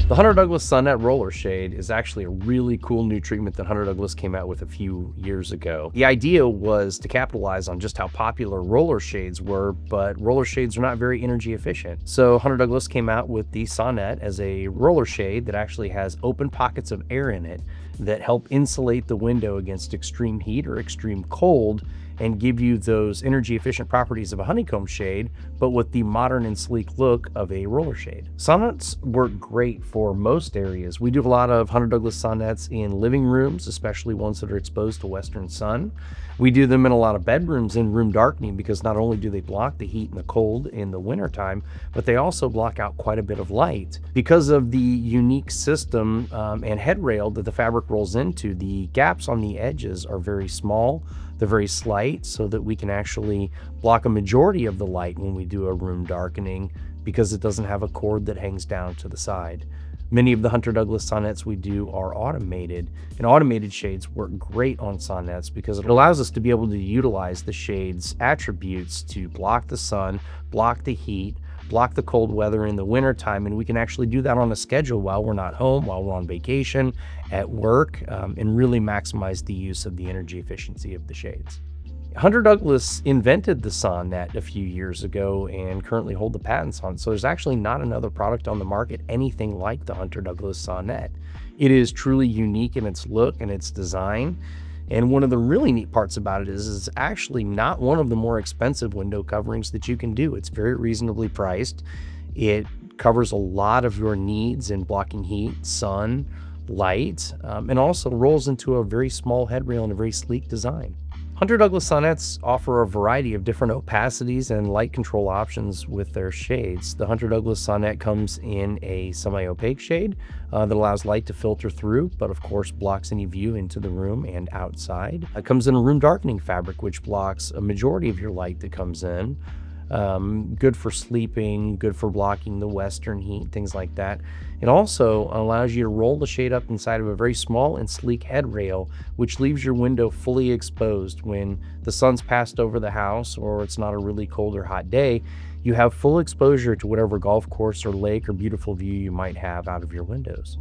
The Hunter Douglas Sonnette roller shade is actually a really cool new treatment that Hunter Douglas came out with a few years ago. The idea was to capitalize on just how popular roller shades were, but roller shades are not very energy efficient. So Hunter Douglas came out with the Sonnette as a roller shade that actually has open pockets of air in it that help insulate the window against extreme heat or extreme cold and give you those energy efficient properties of a honeycomb shade, but with the modern and sleek look of a roller shade. Sonnettes work great for most areas. We do a lot of Hunter Douglas sonnettes in living rooms, especially ones that are exposed to western sun. We do them in a lot of bedrooms in room darkening because not only do they block the heat and the cold in the wintertime, but they also block out quite a bit of light. Because of the unique system and headrail that the fabric rolls into, the gaps on the edges are very small. They're very slight so that we can actually block a majority of the light when we do a room darkening because it doesn't have a cord that hangs down to the side. Many of the Hunter Douglas sonnettes we do are automated, and automated shades work great on sonnettes because it allows us to be able to utilize the shade's attributes to block the sun, block the heat, block the cold weather in the wintertime, and we can actually do that on a schedule while we're not home, while we're on vacation, at work, and really maximize the use of the energy efficiency of the shades. Hunter Douglas invented the Sonnette a few years ago and currently hold the patents on it, so there's actually not another product on the market anything like the Hunter Douglas Sonnette. It is truly unique in its look and its design. And one of the really neat parts about it is it's actually not one of the more expensive window coverings that you can do. It's very reasonably priced. It covers a lot of your needs in blocking heat, sun, light, and also rolls into a very small headrail and a very sleek design. Hunter Douglas sonnettes offer a variety of different opacities and light control options with their shades. The Hunter Douglas Sonnette comes in a semi-opaque shade that allows light to filter through, but of course blocks any view into the room and outside. It comes in a room darkening fabric, which blocks a majority of your light that comes in. Good for sleeping, good for blocking the western heat, things like that. It also allows you to roll the shade up inside of a very small and sleek headrail, which leaves your window fully exposed when the sun's passed over the house or it's not a really cold or hot day. You have full exposure to whatever golf course or lake or beautiful view you might have out of your windows.